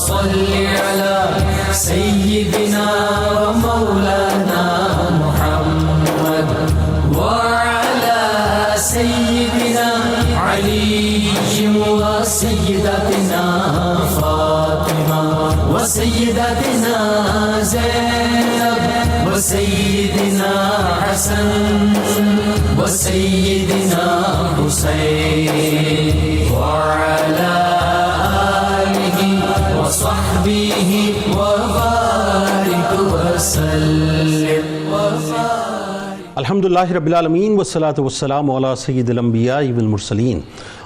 صل على سيدنا ومولانا محمد وعلى سيدنا علي وسيدتنا فاطمة وسيدتنا زينب وسيدنا حسن وسيدنا حسين وعلى آله وصحبه وبارك وسلم الحمدللہ رب العالمین والصلاة والسلام علی سید الانبیاء والمرسلین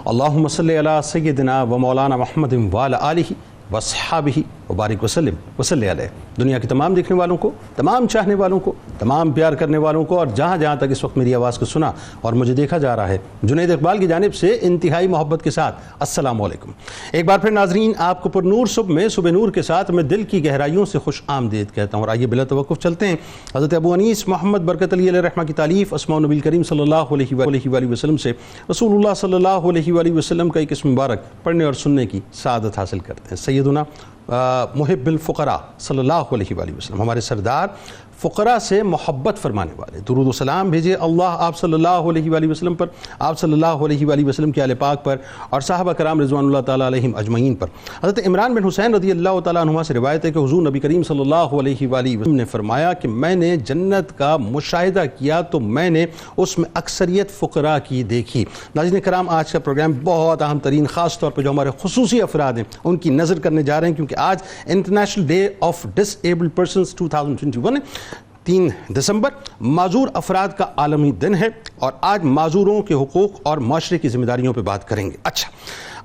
اللہم صلی علی سیدنا و مولانا محمد وعلی آلہ وصحابہ وبارک وسلم وصلی علیہ۔ دنیا کے تمام دیکھنے والوں کو، تمام چاہنے والوں کو، تمام پیار کرنے والوں کو اور جہاں جہاں تک اس وقت میری آواز کو سنا اور مجھے دیکھا جا رہا ہے، جنید اقبال کی جانب سے انتہائی محبت کے ساتھ السلام علیکم۔ ایک بار پھر ناظرین آپ کو پر نور صبح میں صبح نور کے ساتھ میں دل کی گہرائیوں سے خوش آمدید کہتا ہوں، اور آئیے بلا توقف چلتے ہیں حضرت ابو انیس محمد برکت علی علیہ رحمہ کی تالیف اسماء النبی کریم صلی اللہ علیہ وآلہ وسلم سے رسول اللہ صلی اللہ علیہ وآلہ وسلم کا ایک اسم مبارک پڑھنے اور سننے کی سعادت حاصل کرتے ہیں۔ سیدنا محب الفقراء صلی اللہ علیہ وآلہ وسلم، ہمارے سردار فقراء سے محبت فرمانے والے، درود و سلام بھیجے اللہ آپ صلی اللہ علیہ وآلہ وسلم پر، آپ صلی اللہ علیہ وآلہ وسلم کے آل پاک پر اور صحابہ کرام رضوان اللہ تعالیٰ علیہم اجمعین پر۔ حضرت عمران بن حسین رضی اللہ تعالیٰ عنہ سے روایت ہے کہ حضور نبی کریم صلی اللہ علیہ وآلہ وسلم نے فرمایا کہ میں نے جنت کا مشاہدہ کیا تو میں نے اس میں اکثریت فقراء کی دیکھی۔ ناظرین کرام آج کا پروگرام بہت اہم ترین، خاص طور پہ جو ہمارے خصوصی افراد ہیں ان کی نظر کرنے جا رہے ہیں، کیونکہ آج international day of disabled persons 2021 3 دسمبر معذور افراد کا عالمی دن ہے، اور آج معذوروں کے حقوق اور معاشرے کی ذمہ داریوں پہ بات کریں گے۔ اچھا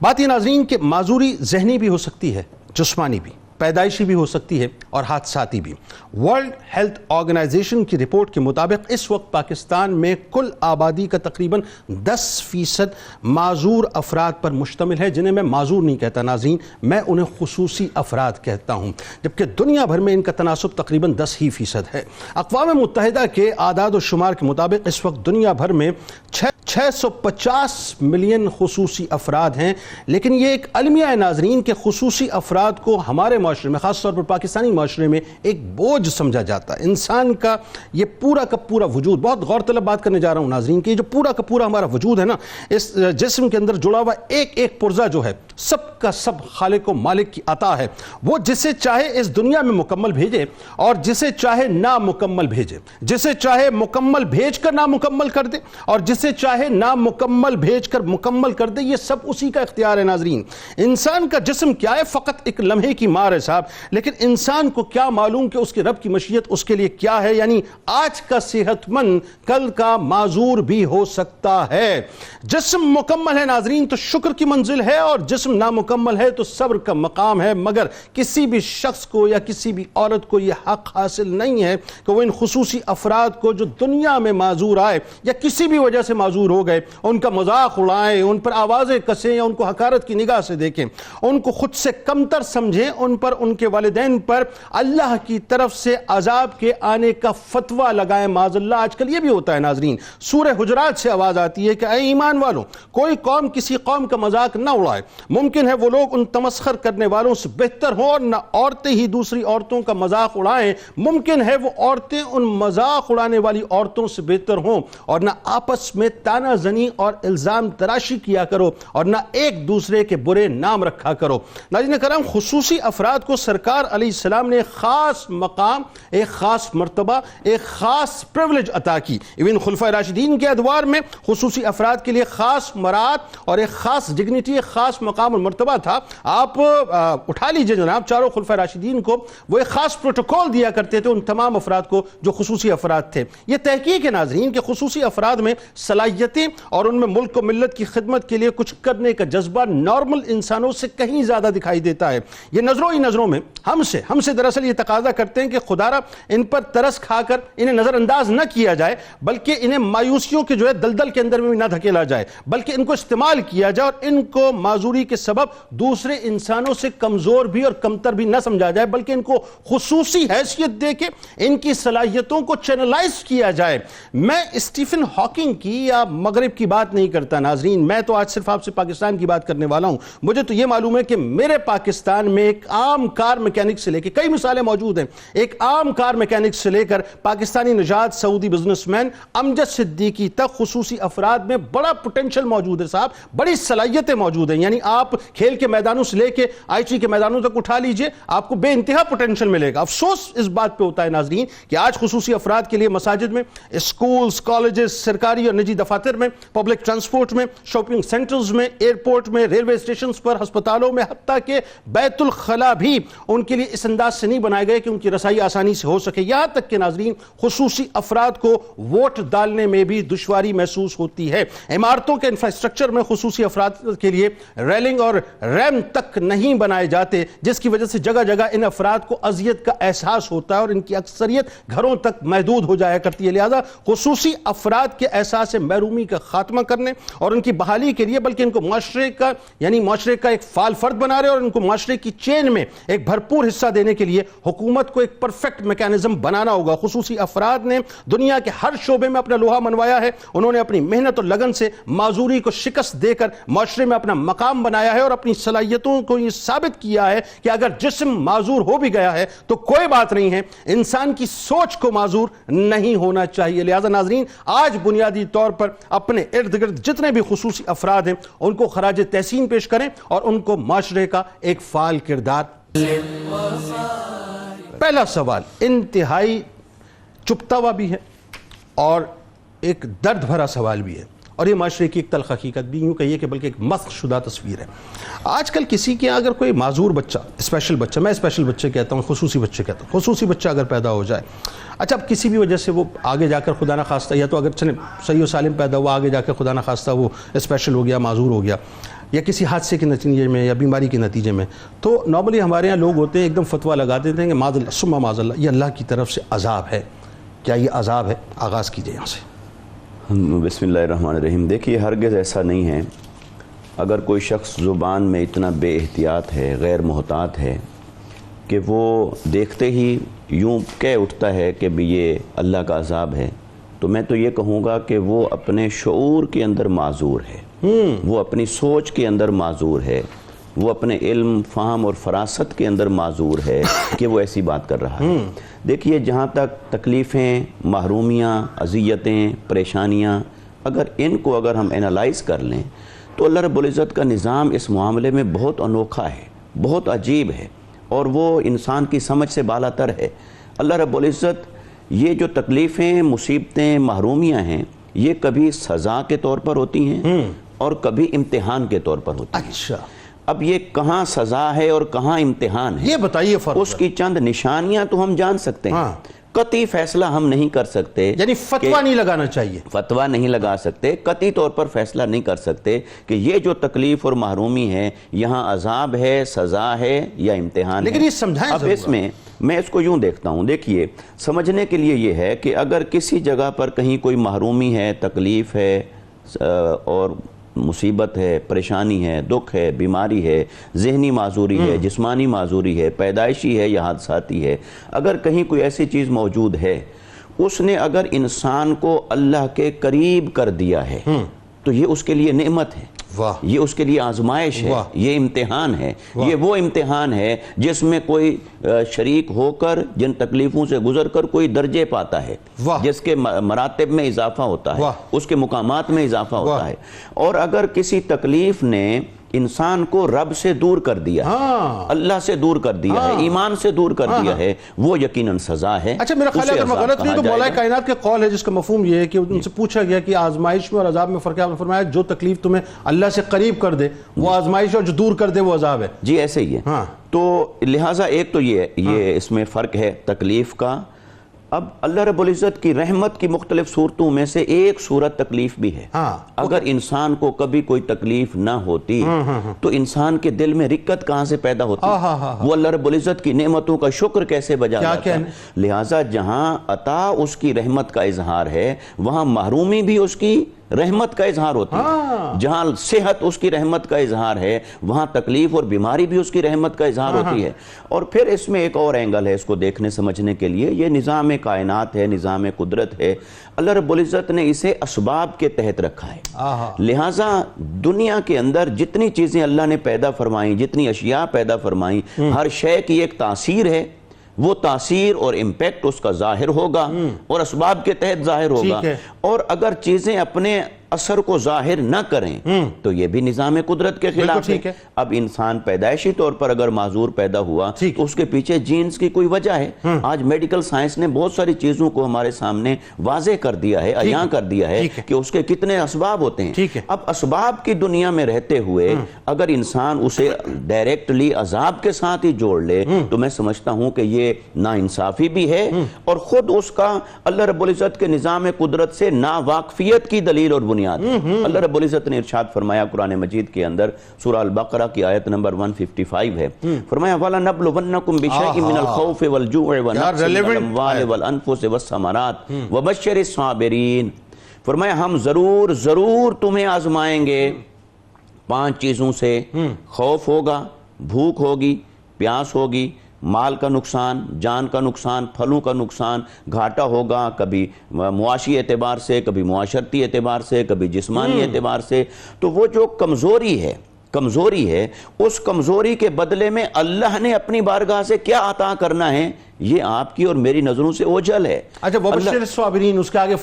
بات یہ ناظرین کہ معذوری ذہنی بھی ہو سکتی ہے، جسمانی بھی، پیدائشی بھی ہو سکتی ہے اور حادثاتی بھی۔ ورلڈ ہیلتھ آرگنائزیشن کی رپورٹ کے مطابق اس وقت پاکستان میں کل آبادی کا تقریباً 10% معذور افراد پر مشتمل ہے، جنہیں میں معذور نہیں کہتا ناظرین، میں انہیں خصوصی افراد کہتا ہوں، جبکہ دنیا بھر میں ان کا تناسب تقریباً 10% ہے۔ اقوام متحدہ کے اعداد و شمار کے مطابق اس وقت دنیا بھر میں 650 ملین خصوصی افراد ہیں، لیکن یہ ایک المیہ ہے ناظرین کہ خصوصی افراد کو ہمارے معاشرے میں، خاص طور پر پاکستانی معاشرے میں، ایک بوجھ سمجھا جاتا ہے۔ انسان کا یہ پورا کا پورا وجود، بہت غور طلب بات کرنے جا رہا ہوں ناظرین کہ یہ جو پورا کا پورا ہمارا وجود ہے نا، اس جسم کے اندر جڑا ہوا ایک ایک پرزہ جو ہے، سب کا سب خالق و مالک کی عطا ہے۔ وہ جسے چاہے اس دنیا میں مکمل بھیجے اور جسے چاہے نامکمل بھیجے، جسے چاہے مکمل بھیج کر نامکمل کر دے اور جسے چاہے نامکمل بھیج کر مکمل کر دے، یہ سب اسی کا اختیار ہے ناظرین۔ انسان کا جسم کیا ہے؟ فقط ایک لمحے کی مار ہے صاحب، لیکن انسان کو کیا معلوم کہ اس کے رب کی مشیت اس کے لیے کیا ہے؟ یعنی آج کا صحت مند کل کا معذور بھی ہو سکتا ہے۔ جسم مکمل ہے ناظرین تو شکر کی منزل ہے، اور جسم نامکمل ہے تو صبر کا مقام ہے، مگر کسی بھی شخص کو یا کسی بھی عورت کو یہ حق حاصل نہیں ہے کہ وہ ان خصوصی افراد کو جو دنیا میں معذور آئے یا کسی بھی وجہ سے معذور ہو گئے ان کا مذاق اڑائیں، ان پر آوازیں کسیں یا ان کو حقارت کی نگاہ سے دیکھیں، ان کو خود سے کمتر سمجھیں، ان پر، ان کے والدین پر اللہ کی طرف سے عذاب کے آنے کا فتویٰ لگائیں معاذ اللہ۔ آج کل یہ بھی ہوتا ہے ناظرین، سورہ حجرات سے آواز آتی ہے کہ اے ایمان والوں، کوئی قوم کسی قوم کا مذاق نہ اڑائے، ممکن ہے وہ لوگ ان تمسخر کرنے والوں سے بہتر ہوں، اور نہ عورتیں ہی دوسری عورتوں کا مذاق اڑائیں، ممکن ہے وہ عورتیں ان مذاق اڑانے والی عورتوں سے بہتر ہوں، اور نہ آپس میں تانا زنی اور الزام تراشی کیا کرو، اور نہ ایک دوسرے کے برے نام رکھا کرو۔ ناظرین کرام، خصوصی افراد کو سرکار علیہ السلام نے ایک خاص مقام، ایک خاص مرتبہ، ایک خاص پریولیج عطا کی۔ ایون خلفائے راشدین کے ادوار میں خصوصی افراد کے لیے خاص مراد اور ایک خاص ڈگنیٹی، ایک خاص مقام اور مرتبہ تھا۔ آپ اٹھا لیجئے جناب، چاروں خلفائے راشدین کو وہ ایک خاص پروٹوکول دیا کرتے تھے ان تمام افراد کو جو خصوصی افراد تھے۔ یہ تحقیق ہے ناظرین کہ خصوصی افراد میں صلاحیتیں اور ان میں ملک و ملت کی خدمت کے لیے کچھ کرنے کا جذبہ نارمل انسانوں سے کہیں زیادہ دکھائی دیتا ہے۔ یہ نظروں ہی نظروں میں ہم سے دراصل یہ تقاضا کرتے ہیں کہ خدارا ان پر ترس کھا کر انہیں نظر انداز نہ کیا جائے، بلکہ انہیں مایوسیوں کے جو ہے دلدل کے اندر بھی نہ دھکیلا جائے، بلکہ ان کو استعمال کیا جائے اور ان کو معذوری کے سبب دوسرے انسانوں سے کمزور بھی اور کمتر بھی نہ سمجھا جائے، بلکہ ان کو خصوصی حیثیت دے کے ان کی صلاحیتوں کو چینلائز کیا جائے۔ میں اسٹیفن ہاکنگ کی یا مغرب کی بات نہیں کرتا ناظرین، میں تو آج صرف آپ سے پاکستان کی بات کرنے والا ہوں۔ مجھے تو یہ معلوم ہے کہ میرے پاکستان میں ایک عام کار میکینک سے لے کے، کئی مثالیں موجود ہیں، ایک عام کار میکینک سے لے کر پاکستانی نژاد سعودی بزنس مین امجد صدیقی تک خصوصی افراد میں بڑا پوٹینشل موجود ہے صاحب، بڑی صلاحیتیں موجود ہیں۔ یعنی آپ کھیل کے میدانوں سے لے کے آئی ٹی کے میدانوں تک اٹھا لیجئے، آپ کو بے انتہا پوٹینشل ملے گا۔ افسوس اس بات پہ ہوتا ہے ناظرین کہ آج خصوصی افراد کے لیے مساجد میں، اسکولز، کالجز، سرکاری اور نجی دفاتر میں، پبلک ٹرانسپورٹ میں، شاپنگ سینٹرز میں، ایئرپورٹ میں، ریلوے اسٹیشنز پر، ہسپتالوں میں، حتیٰ کہ بیت الخلا بھی ان کے لیے اس انداز سے نہیں بنائے گئے کہ ان کی رسائی آسانی سے ہو سکے۔ یہاں تک کہ ناظرین خصوصی افراد کو ووٹ ڈالنے میں بھی دشواری محسوس ہوتی ہے۔ عمارتوں کے انفراسٹرکچر میں خصوصی افراد کے لیے ریلنگ اور ریمپ تک نہیں بنائے جاتے، جس کی وجہ سے جگہ جگہ ان افراد کو اذیت کا احساس ہوتا ہے اور ان کی اکثریت گھروں تک محدود ہو جایا کرتی ہے۔ لہذا خصوصی افراد کے احساس محرومی کا خاتمہ کرنے اور ان کی بحالی کے لیے بلکہ ان کو معاشرے کا ایک فعال فرد بنا رہے اور ان کو معاشرے کی چین میں ایک بھرپور حصہ دینے کے لیے حکومت کو ایک پرفیکٹ میکانزم بنانا ہوگا۔ خصوصی افراد نے دنیا کے ہر شعبے میں اپنا لوہا منوایا ہے، انہوں نے اپنی محنت اور لگن سے معذوری کو شکست دے کر معاشرے میں اپنا مقام بنایا ہے اور اپنی صلاحیتوں کو یہ ثابت کیا ہے کہ اگر جسم معذور ہو بھی گیا ہے تو کوئی بات نہیں ہے، انسان کی سوچ کو معذور نہیں ہونا چاہیے۔ لہذا ناظرین آج بنیادی طور پر اپنے ارد گرد جتنے بھی خصوصی افراد ہیں ان کو خراج تحسین پیش کریں اور ان کو معاشرے کا ایک فعال کردار۔ پہلا سوال انتہائی چپتا ہوا بھی ہے اور ایک درد بھرا سوال بھی ہے اور یہ معاشرے کی ایک تلخ حقیقت بھی یوں کہیے کہ بلکہ ایک مسخ شدہ تصویر ہے۔ آج کل کسی کے اگر کوئی معذور بچہ، اسپیشل بچہ، میں اسپیشل بچے کہتا ہوں، خصوصی بچے کہتا ہوں، خصوصی بچہ اگر پیدا ہو جائے، اچھا اب کسی بھی وجہ سے وہ آگے جا کر خدا نخواستہ، یا تو اگر صحیح و سالم پیدا ہوا، آگے جا کر خدا نخواستہ وہ اسپیشل ہو گیا، معذور ہو گیا، یا کسی حادثے کے نتیجے میں یا بیماری کے نتیجے میں، تو نارملی ہمارے ہاں لوگ ہوتے ہیں ایک دم فتویٰ لگا دیتے ہیں کہ معاذ اللہ ثم معاذ اللہ یہ اللہ کی طرف سے عذاب ہے۔ کیا یہ عذاب ہے؟ آغاز کیجئے یہاں سے۔ بسم اللہ الرحمن الرحیم۔ دیکھیے ہرگز ایسا نہیں ہے، اگر کوئی شخص زبان میں اتنا بے احتیاط ہے، غیر محتاط ہے کہ وہ دیکھتے ہی یوں کہہ اٹھتا ہے کہ بھی یہ اللہ کا عذاب ہے، تو میں تو یہ کہوں گا کہ وہ اپنے شعور کے اندر معذور ہے، وہ اپنی سوچ کے اندر معذور ہے، وہ اپنے علم، فہم اور فراست کے اندر معذور ہے کہ وہ ایسی بات کر رہا ہے۔ دیکھیے جہاں تک تکلیفیں، محرومیاں، اذیتیں، پریشانیاں، اگر ہم انالائز کر لیں تو اللہ رب العزت کا نظام اس معاملے میں بہت انوکھا ہے، بہت عجیب ہے اور وہ انسان کی سمجھ سے بالا تر ہے۔ اللہ رب العزت یہ جو تکلیفیں، مصیبتیں، محرومیاں ہیں، یہ کبھی سزا کے طور پر ہوتی ہیں اور کبھی امتحان کے طور پر ہوتی ہیں۔ اچھا اب یہ کہاں سزا ہے اور کہاں امتحان ہے، یہ بتائیے فرق اس کی چند نشانیاں تو ہم جان سکتے ہیں، قطعی فیصلہ ہم نہیں کر سکتے، یعنی فتویٰ نہیں لگانا چاہیے، فتویٰ نہیں لگا سکتے، قطعی طور پر فیصلہ نہیں کر سکتے کہ یہ جو تکلیف اور محرومی ہے یہاں عذاب ہے، سزا ہے یا امتحان ہے۔ لیکن یہ سمجھائیں اب اس میں اس کو یوں دیکھتا ہوں، دیکھیے سمجھنے کے لیے یہ ہے کہ اگر کسی جگہ پر کہیں کوئی محرومی ہے، تکلیف ہے اور مصیبت ہے، پریشانی ہے، دکھ ہے، بیماری ہے، ذہنی معذوری ہے، جسمانی معذوری ہے، پیدائشی ہے یا حادثاتی ہے، اگر کہیں کوئی ایسی چیز موجود ہے، اس نے اگر انسان کو اللہ کے قریب کر دیا ہے تو یہ اس کے لیے نعمت ہے، یہ اس کے لیے آزمائش ہے، یہ امتحان ہے، یہ وہ امتحان ہے جس میں کوئی شریک ہو کر جن تکلیفوں سے گزر کر کوئی درجے پاتا ہے، جس کے مراتب میں اضافہ ہوتا ہے، اس کے مقامات میں اضافہ ہوتا ہے۔ اور اگر کسی تکلیف نے انسان کو رب سے دور کر دیا ہے، اللہ سے دور کر دیا ہے، ایمان سے دور کر دیا ہے، وہ یقیناً سزا ہے۔ اچھا میرا خیال ہے اگر میں غلط نہیں تو مولا کائنات کے قول ہے جس کا مفہوم یہ ہے کہ ان سے پوچھا گیا کہ آزمائش میں اور عذاب میں فرق ہے، آپ نے فرمایا جو تکلیف تمہیں اللہ سے قریب کر دے وہ آزمائش ہے اور جو دور کر دے وہ عذاب ہے۔ جی ایسے ہی ہے۔ تو لہٰذا ایک تو یہ اس میں فرق ہے تکلیف کا۔ اب اللہ رب العزت کی رحمت کی مختلف صورتوں میں سے ایک صورت تکلیف بھی ہے۔ اگر انسان کو کبھی کوئی تکلیف نہ ہوتی تو انسان کے دل میں رقت کہاں سے پیدا ہوتی، وہ اللہ رب العزت کی نعمتوں کا شکر کیسے بجا جاتا ہے۔ لہٰذا جہاں عطا اس کی رحمت کا اظہار ہے وہاں محرومی بھی اس کی رحمت کا اظہار ہوتی ہے. جہاں صحت اس کی رحمت کا اظہار ہے وہاں تکلیف اور بیماری بھی اس کی رحمت کا اظہار ہوتی ہے. اور پھر اس میں ایک اور اینگل ہے اس کو دیکھنے سمجھنے کے لیے. یہ نظام کائنات ہے, نظام قدرت ہے. اللہ رب العزت نے اسے اسباب کے تحت رکھا ہے. لہٰذا دنیا کے اندر جتنی چیزیں اللہ نے پیدا فرمائیں, جتنی اشیاء پیدا فرمائیں, ہر شے کی ایک تاثیر ہے. وہ تاثیر اور امپیکٹ اس کا ظاہر ہوگا اور اسباب کے تحت ظاہر ہوگا. اور اگر چیزیں اپنے اثر کو ظاہر نہ کریں تو یہ بھی نظام قدرت کے خلاف ہے. اب انسان پیدائشی طور پر اگر معذور پیدا ہوا تو اس کے پیچھے جینز کی کوئی وجہ ہے. آج میڈیکل سائنس نے بہت ساری چیزوں کو ہمارے سامنے واضح کر دیا ہے, عیاں کر دیا ہے کہ اس کے کتنے اسباب ہوتے ہیں. اب اسباب کی دنیا میں رہتے ہوئے اگر انسان اسے ڈائریکٹلی عذاب کے ساتھ ہی جوڑ لے تو میں سمجھتا ہوں کہ یہ ناانصافی بھی ہے اور خود اس کا اللہ رب العزت کے نظام قدرت سے ناواقفیت کی دلیل اور بنیاد. اللہ رب العزت نے ارشاد فرمایا قرآن مجید کے اندر, سورہ البقرہ کی آیت نمبر 155 ہے, فرمایا وَلَنَبْلُوَنَّكُمْ بِشَيْءٍ مِّنَ الْخَوْفِ وَالْجُوعِ وَنَقْصٍ مِّنَ الْأَمْوَالِ وَالْأَنفُسِ وَالثَّمَرَاتِ وَبَشِّرِ الصَّابِرِينَ. فرمایا ہم ضرور تمہیں آزمائیں گے 5 چیزوں سے. خوف ہوگا, بھوک ہوگی, پیاس ہوگی, مال کا نقصان, جان کا نقصان, پھلوں کا نقصان, گھاٹا ہوگا کبھی معاشی اعتبار سے, کبھی معاشرتی اعتبار سے, کبھی جسمانی اعتبار سے. تو وہ جو کمزوری ہے اس کمزوری کے بدلے میں اللہ نے اپنی بارگاہ سے کیا عطا کرنا ہے یہ آپ کی اور میری نظروں سے اوجھل ہے. اچھا وبشر الصابرین اس کے آگے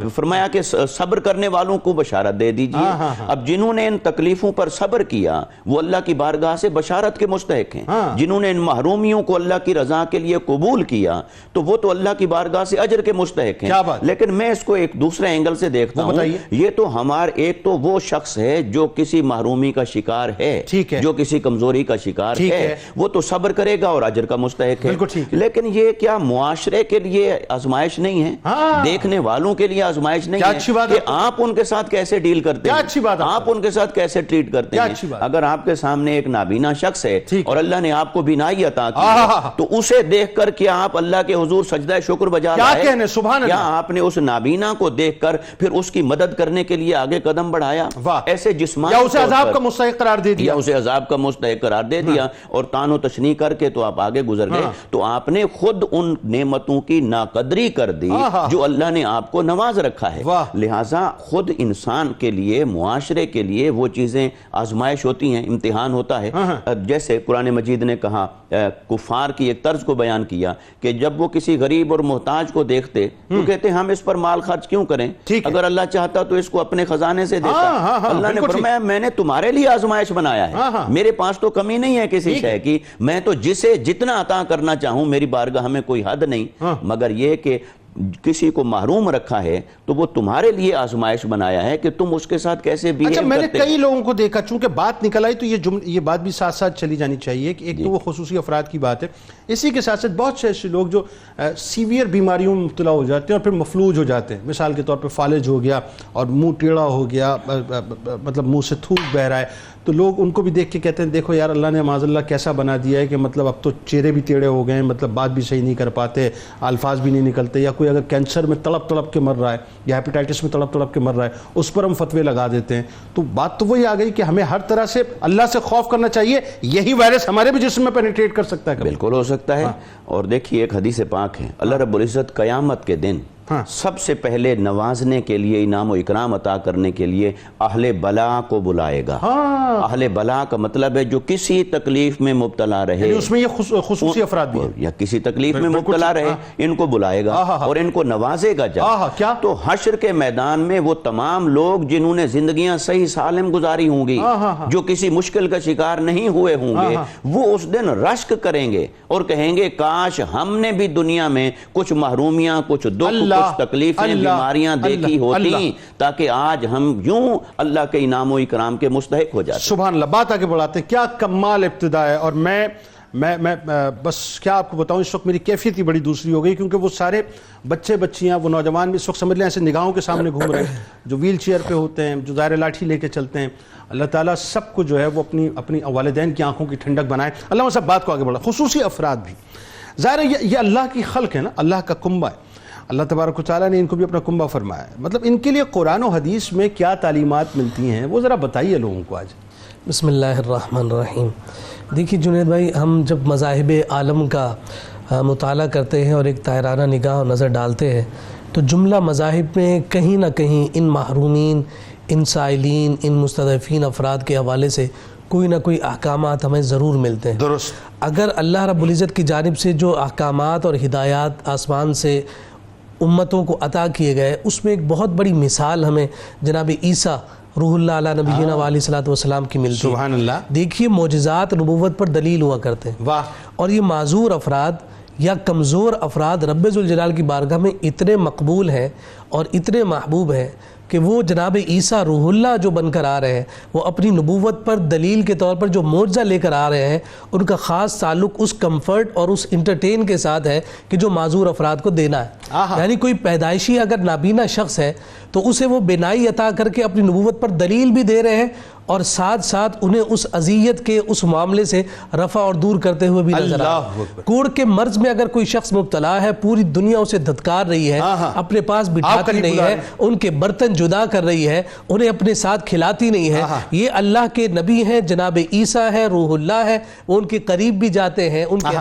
فرمایا کہ صبر کرنے والوں کو بشارت دے دیجئے. اب جنہوں نے ان تکلیفوں پر صبر کیا وہ اللہ کی بارگاہ سے بشارت کے مستحق ہیں. جنہوں نے ان محرومیوں کو اللہ کی رضا کے لیے قبول کیا تو وہ تو اللہ کی بارگاہ سے اجر کے مستحق ہیں. لیکن میں اس کو ایک دوسرے اینگل سے دیکھتا ہوں. یہ تو ایک تو وہ شخص ہے جو کسی محرومی کا شکار ہے, جو کسی کمزوری کا شکار ہے, وہ تو صبر کرے گا اور اجر کا مستحق ہے. لیکن یہ کیا معاشرے کے لیے آزمائش نہیں ہے, دیکھنے والوں کے لیے آزمائش نہیں ہے کہ آپ ان کے ساتھ کیسے ڈیل کرتے ہیں, آپ ان کے ساتھ کیسے ٹریٹ کرتے ہیں. اگر آپ کے سامنے ایک نابینا شخص ہے اور اللہ نے آپ کو بینائی عطا کی تو اسے دیکھ کر کیا آپ اللہ کے حضور سجدہ شکر بجا رہے ہیں, کیا آپ نے اس نابینا کو دیکھ کر پھر اس کی مدد کرنے کے لیے آگے قدم بڑھایا, ایسے جسمانی یا اسے عذاب کا مستحق قرار دے دیا, یا اسے عذاب کا مستحق قرار دے دیا اور تان و تشنیع کر کے تو آپ آگے گزر گئے. تو آپ نے خود ان نعمتوں کی ناقدری کر دی جو اللہ نے آپ کو نواز رکھا ہے. لہٰذا خود انسان کے لیے, معاشرے کے لیے وہ چیزیں آزمائش ہوتی ہیں, امتحان ہوتا ہے. جیسے قرآن مجید نے کہا, کفار کی ایک طرز کو بیان کیا کہ جب وہ کسی غریب اور محتاج کو دیکھتے تو کہتے ہم اس پر مال خرچ کیوں کریں, اگر اللہ چاہتا تو اس کو اپنے خزانے سے دیتا. اللہ نے فرمایا میں نے تمہارے لیے آزمائش بنایا ہے, میرے پاس تو کمی نہیں ہے کسی شے کی, میں تو جسے جتنا عطا کرنا چاہوں میری بارگاہ میں کوئی حد نہیں, مگر یہ کہ کسی کو محروم رکھا ہے تو وہ تمہارے لیے آزمائش بنایا ہے کہ تم اس کے ساتھ کیسے بیہیو کرتے. میں نے کئی لوگوں کو دیکھا, چونکہ بات نکل آئی تو یہ بات بھی ساتھ ساتھ چلی جانی چاہیے کہ ایک تو وہ خصوصی افراد کی بات ہے, اسی کے ساتھ ساتھ بہت سے ایسے لوگ جو سیویئر بیماریوں میں مبتلا ہو جاتے ہیں اور پھر مفلوج ہو جاتے ہیں. مثال کے طور پہ فالج ہو گیا اور منہ ٹیڑھا ہو گیا, مطلب منہ سے تھوک بہ رہا ہے, تو لوگ ان کو بھی دیکھ کے کہتے ہیں دیکھو یار اللہ نے معاذ اللہ کیسا بنا دیا ہے کہ مطلب اب تو چہرے بھی ٹیڑھے ہو گئے ہیں, مطلب بات بھی صحیح نہیں کر پاتے, الفاظ بھی نہیں نکلتے. یا کوئی اگر کینسر میں تڑپ کے مر رہا ہے یا ہیپیٹائٹس میں تڑپ کے مر رہا ہے, اس پر ہم فتوے لگا دیتے ہیں. تو بات تو وہی آ گئی کہ ہمیں ہر طرح سے اللہ سے خوف کرنا چاہیے, یہی وائرس ہمارے بھی جسم میں پینیٹریٹ کر سکتا ہے. بالکل ہو سکتا ہے. اور دیکھیے ایک حدیث پاک ہے, اللہ رب العزت قیامت کے دن سب سے پہلے نوازنے کے لیے, انعام و اکرام عطا کرنے کے لیے اہل بلا کو بلائے گا. اہل بلا کا مطلب ہے جو کسی تکلیف میں مبتلا رہے, اس میں یہ خصوصی افراد بھی یا کسی تکلیف میں مبتلا رہے, ان کو بلائے گا اور ان کو نوازے گا. جب تو حشر کے میدان میں وہ تمام لوگ جنہوں نے زندگیاں صحیح سالم گزاری ہوں گی, جو کسی مشکل کا شکار نہیں ہوئے ہوں گے, وہ اس دن رشک کریں گے اور کہیں گے کاش ہم نے بھی دنیا میں کچھ محرومیاں, کچھ دکھ, کچھ تکلیفیں, بیماریاں دیکھی ہوتی تاکہ آج ہم یوں اللہ کے انعام و اکرام کے مستحق ہو جاتے. سبحان اللہ. بات آگے بڑھاتے ہیں, کیا کمال ابتدا ہے. اور میں بس کیا آپ کو بتاؤں, اس وقت میری کیفیت ہی بڑی دوسری ہو گئی, کیونکہ وہ سارے بچے بچیاں, وہ نوجوان بھی اس وقت سمجھ لیں ایسے نگاہوں کے سامنے گھوم رہے ہیں, جو ویل چیئر پہ ہوتے ہیں, جو ظاہر لاٹھی لے کے چلتے ہیں. اللہ تعالیٰ سب کو جو ہے وہ اپنی والدین کی آنکھوں کی ٹھنڈک بنائے. اللہ سب بات کو آگے بڑھا. خصوصی افراد بھی ظاہر ہے یہ اللہ کی خلق ہے نا, اللہ کا کنبہ ہے. اللہ تبارک و تعالیٰ نے ان کو بھی اپنا کنبہ فرمایا ہے. مطلب ان کے لیے قرآن و حدیث میں کیا تعلیمات ملتی ہیں وہ ذرا بتائیے لوگوں کو آج. بسم اللہ الرحمن الرحیم. دیکھیے جنید بھائی، ہم جب مذاہب عالم کا مطالعہ کرتے ہیں اور ایک طاہرانہ نگاہ اور نظر ڈالتے ہیں تو جملہ مذاہب میں کہیں نہ کہیں ان محرومین، ان سائلین، ان مستضعفین افراد کے حوالے سے کوئی نہ کوئی احکامات ہمیں ضرور ملتے ہیں. درست. اگر اللہ رب العزت کی جانب سے جو احکامات اور ہدایات آسمان سے امتوں کو عطا کیے گئے، اس میں ایک بہت بڑی مثال ہمیں جناب عیسیٰ روح اللہ علیہ نبینا علیہ الصلوۃ والسلام کی ملتی ہے. سبحان اللہ. دیکھیے معجزات نبوت پر دلیل ہوا کرتے ہیں. واہ. اور یہ معذور افراد یا کمزور افراد رب ذوالجلال کی بارگاہ میں اتنے مقبول ہیں اور اتنے محبوب ہیں کہ وہ جناب عیسیٰ روح اللہ جو بن کر آ رہے ہیں، وہ اپنی نبوت پر دلیل کے طور پر جو معجزہ لے کر آ رہے ہیں، ان کا خاص تعلق اس کمفرٹ اور اس انٹرٹین کے ساتھ ہے کہ جو معذور افراد کو دینا ہے. یعنی کوئی پیدائشی اگر نابینا شخص ہے تو اسے وہ بینائی عطا کر کے اپنی نبوت پر دلیل بھی دے رہے ہیں اور ساتھ ساتھ انہیں اس اذیت کے اس معاملے سے رفع اور دور کرتے ہوئے بھی نظر آ رہا ہے. کوڑ کے مرض میں اگر کوئی شخص مبتلا ہے، پوری دنیا اسے دھتکار رہی ہے، اپنے پاس بٹھاتی نہیں ہے، ان کے برتن جدا کر رہی ہے، انہیں اپنے ساتھ کھلاتی نہیں ہے. یہ اللہ کے نبی ہیں، جناب عیسیٰ ہے، روح اللہ ہے، وہ ان کے قریب بھی جاتے ہیں، ان کے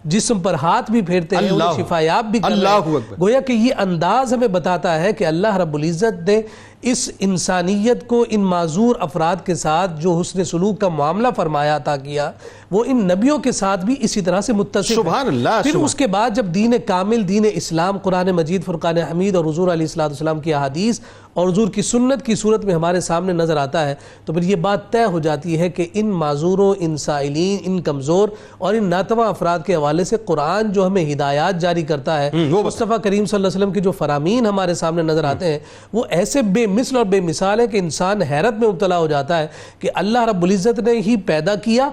جسم پر ہاتھ بھی پھیرتے ہیں، انہیں شفا یاب بھی کر رہے ہیں. گویا کہ یہ انداز ہمیں بتاتا ہے کہ اللہ رب العزت نے اس انسانیت کو ان معذور افراد کے ساتھ جو حسن سلوک کا معاملہ فرمایا عطا کیا، وہ ان نبیوں کے ساتھ بھی اسی طرح سے متصف ہے. سبحان اللہ. پھر اس کے بعد جب دین کامل، دین اسلام، قرآن مجید، فرقان حمید اور حضور علیہ السلام کی احادیث اور حضور کی سنت کی صورت میں ہمارے سامنے نظر آتا ہے تو پھر یہ بات طے ہو جاتی ہے کہ ان معذوروں، ان سائلین، ان کمزور اور ان ناتواں افراد کے حوالے سے قرآن جو ہمیں ہدایات جاری کرتا ہے، مصطفیٰ کریم صلی اللہ علیہ وسلم کے جو فرامین ہمارے سامنے نظر آتے ہیں، وہ ایسے بے مثل اور بے مثال ہے کہ انسان حیرت میں مبتلا ہو جاتا ہے کہ اللہ رب العزت نے ہی پیدا کیا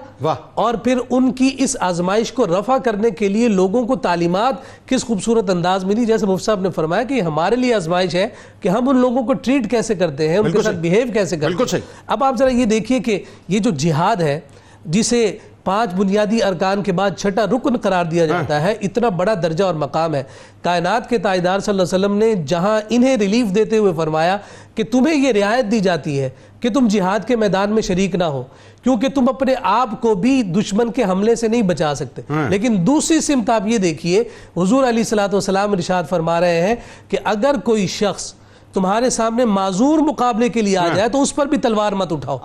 اور پھر ان کی اس آزمائش کو رفع کرنے کے لیے لوگوں کو تعلیمات کس خوبصورت انداز ملی. جیسے مفتی صاحب نے فرمایا کہ ہمارے لیے آزمائش ہے کہ ہم ان لوگوں کو ٹریٹ کیسے کرتے ہیں، ان کے ساتھ بیہیو کیسے کرتے ہیں. اب آپ ذرا یہ دیکھیے کہ یہ جو جہاد ہے، جسے 5 بنیادی ارکان کے بعد 6واں رکن قرار دیا جاتا ہے، اتنا بڑا درجہ اور مقام ہے. کائنات کے تاجدار صلی اللہ علیہ وسلم نے جہاں انہیں ریلیف دیتے ہوئے فرمایا کہ تمہیں یہ رعایت دی جاتی ہے کہ تم جہاد کے میدان میں شریک نہ ہو کیونکہ تم اپنے آپ کو بھی دشمن کے حملے سے نہیں بچا سکتے. لیکن دوسری سمت آپ یہ دیکھیے، حضور علیہ الصلوۃ والسلام ارشاد فرما رہے ہیں کہ اگر کوئی شخص تمہارے سامنے معذور مقابلے کے لیے آ جائے تو اس پر بھی تلوار مت اٹھاؤ.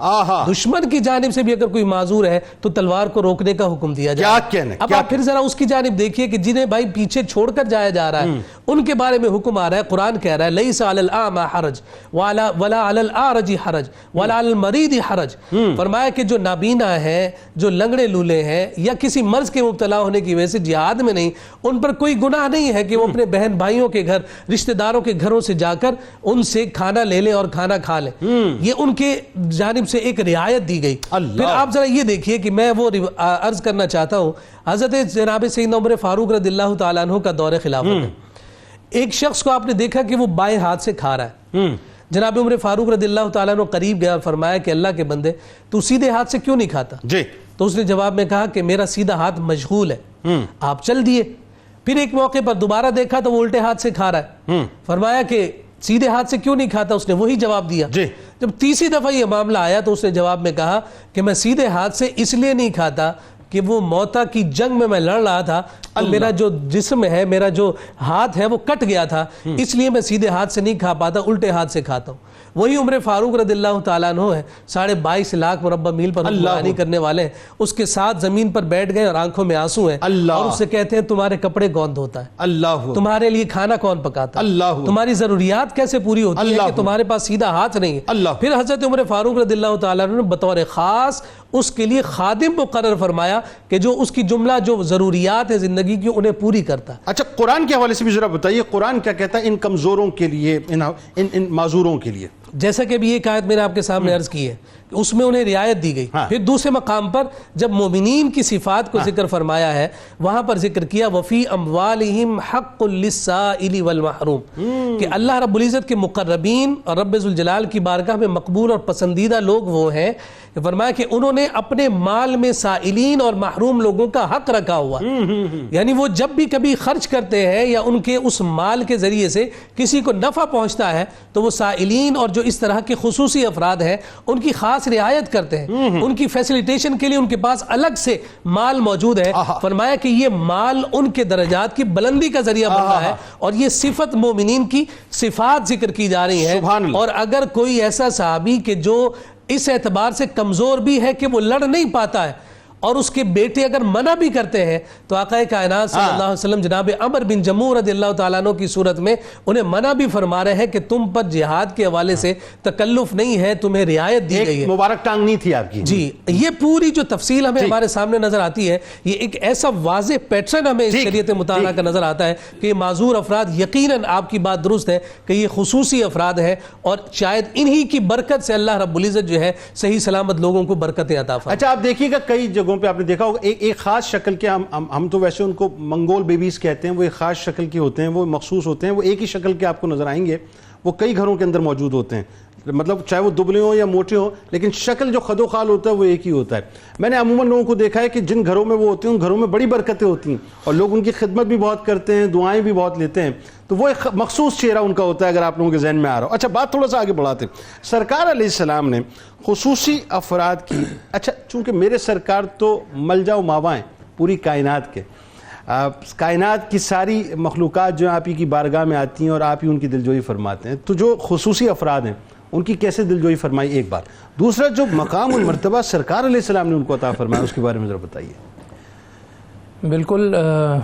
دشمن کی جانب سے بھی اگر کوئی معذور ہے تو تلوار کو روکنے کا حکم دیا جائے. اب آپ پھر ذرا اس کی جانب دیکھیے کہ جنہیں بھائی پیچھے چھوڑ کر جایا جا رہا ہے ان کے بارے میں حکم آ رہا ہے. قرآن کہہ رہا ہے لیس علی الاعمی حرج ولا علی الاعرج حرج ولا علی المریض حرج. فرمایا کہ جو نابینا ہیں، جو لنگڑے لولے ہیں یا کسی مرض کے مبتلا ہونے کی وجہ سے جہاد میں نہیں، ان پر کوئی گناہ نہیں ہے کہ وہ اپنے بہن بھائیوں کے گھر، رشتہ داروں کے گھروں سے جا کر ان سے کھانا لے لیں اور کھانا کھا لیں. یہ ان کے جانب سے ایک رعایت دی گئی. پھر آپ ذرا یہ دیکھیے کہ میں وہ عرض کرنا چاہتا ہوں، حضرت جناب سیدنا عمر فاروق رضی اللہ تعالیٰ عنہ کا دور خلافت ہے. ایک شخص کو آپ نے دیکھا کہ وہ بائیں ہاتھ سے کھا رہا ہے. جناب عمر فاروق رضی اللہ تعالیٰ عنہ قریب گیا اور فرمایا کہ اللہ کے بندے تو سیدھے ہاتھ سے کیوں نہیں کھاتا؟ تو اس نے جواب میں کہا کہ میرا سیدھا ہاتھ مشغول ہے. آپ چل دیے. پھر ایک موقع پر دوبارہ دیکھا تو وہ الٹے ہاتھ سے کھا رہا ہے. فرمایا کہ سیدھے ہاتھ سے کیوں نہیں کھاتا؟ اس نے وہی جواب دیا. جب تیسری دفعہ یہ معاملہ آیا تو اس نے جواب میں کہا کہ میں سیدھے ہاتھ سے اس لیے نہیں کھاتا کہ وہ موتا کی جنگ میں لڑ رہا تھا تو میرا جو جسم ہے، میرا جو ہاتھ ہے وہ کٹ گیا تھا، اس لیے میں سیدھے ہاتھ سے نہیں کھا پاتا، الٹے ہاتھ سے کھاتا ہوں. وہی عمر فاروق رضی اللہ تعالیٰ عنہ ہے، 22.5 لاکھ مربع میل پر حکمرانی کرنے والے ہیں. اس کے ساتھ زمین پر بیٹھ گئے اور آنکھوں میں آنسو ہیں اور اس سے کہتے ہیں تمہارے کپڑے کون دھوتا ہے؟ تمہارے لیے کھانا کون پکاتا ہے؟ تمہاری ضروریات کیسے پوری ہوتی ہے کہ تمہارے پاس سیدھا ہاتھ نہیں ہے؟ پھر حضرت عمر فاروق رضی اللہ تعالیٰ عنہ نے بطور خاص اس کے لیے خادم مقرر فرمایا کہ جو اس کی جملہ جو ضروریات ہے زندگی کی انہیں پوری کرتا ہے. اچھا، قرآن کے حوالے سے بھی ذرا بتائیے، قرآن کیا کہتا ہے ان کمزوروں کے لیے، ان معذوروں کے لیے؟ جیسا کہ ابھی ایک آیت میں نے آپ کے سامنے عرض کی ہے کہ اس میں انہیں رعایت دی گئی. پھر دوسرے مقام پر جب مومنین کی صفات کو ذکر فرمایا ہے وہاں پر ذکر کیا وفی اموالہم حق للسائل والمحروم کہ اللہ رب العزت کے مقربین اور رب ذوالجلال کی بارگاہ میں مقبول اور پسندیدہ لوگ وہ ہیں. فرمایا کہ انہوں نے اپنے مال میں سائلین اور محروم لوگوں کا حق رکھا ہوا, یعنی وہ جب بھی کبھی خرچ کرتے ہیں یا ان کے اس مال کے ذریعے سے کسی کو نفع پہنچتا ہے تو وہ سائلین اور جو اس طرح کے خصوصی افراد ہیں ان کی خاص رعایت کرتے ہیں, ان کی فیسیلیٹیشن کے لیے ان کے پاس الگ سے مال موجود ہے. فرمایا کہ یہ مال ان کے درجات کی بلندی کا ذریعہ بنتا ہے اور یہ صفت مومنین کی صفات ذکر کی جا رہی ہیں. اور اگر کوئی ایسا صحابی کہ جو اس اعتبار سے کمزور بھی ہے کہ وہ لڑ نہیں پاتا ہے اور اس کے بیٹے اگر منع بھی کرتے ہیں تو آقا کائنات صلی اللہ علیہ وسلم جناب عمر بن جموح رضی اللہ تعالیٰ عنہ کی صورت میں انہیں منع بھی فرما رہے ہیں کہ تم پر جہاد کے حوالے سے تکلف نہیں ہے, تمہیں رعایت دی گئی ہے. مبارک ٹانگ نہیں تھی آپ کی. جی, یہ پوری جو تفصیل ہمیں ہمارے سامنے نظر آتی ہے یہ ایک ایسا واضح پیٹرن ہمیں اس شریعت مطالعہ کا نظر آتا ہے کہ یہ معذور افراد, یقیناً آپ کی بات درست ہے کہ یہ خصوصی افراد ہیں اور شاید انہی کی برکت سے اللہ رب العزت جو ہے صحیح سلامت لوگوں کو برکتیں عطا فرمائے. اچھا آپ دیکھیے گا کئی جگہوں پہ آپ نے دیکھا ہوگا ایک خاص شکل کے, ہم تو ویسے ان کو منگول بیبیز کہتے ہیں, وہ ایک خاص شکل کے ہوتے ہیں, وہ مخصوص ہوتے ہیں, وہ ایک ہی شکل کے آپ کو نظر آئیں گے, وہ کئی گھروں کے اندر موجود ہوتے ہیں, مطلب چاہے وہ دبلے ہوں یا موٹے ہوں لیکن شکل جو خد و خال ہوتا ہے وہ ایک ہی ہوتا ہے. میں نے عموماً لوگوں کو دیکھا ہے کہ جن گھروں میں وہ ہوتے ہیں ان گھروں میں بڑی برکتیں ہوتی ہیں اور لوگ ان کی خدمت بھی بہت کرتے ہیں, دعائیں بھی بہت لیتے ہیں, تو وہ ایک مخصوص چہرہ ان کا ہوتا ہے اگر آپ لوگوں کے ذہن میں آ رہا ہو. اچھا بات تھوڑا سا آگے بڑھاتے ہیں. سرکار علیہ السلام نے خصوصی افراد کی, اچھا چونکہ میرے سرکار تو ملجا و ماوا ہیں پوری کائنات کے, کائنات کی ساری مخلوقات جو آپ ہی کی بارگاہ میں آتی ہیں اور آپ ہی ان کی دلجوئی فرماتے ہیں, تو جو خصوصی افراد ہیں ان کی کیسے دلجوئی فرمائی ایک بار. دوسرا جو مقام المرتبہ سرکار علیہ السلام نے ان کو عطا فرمایا اس کے بارے میں ذرا بتائیے. بالکل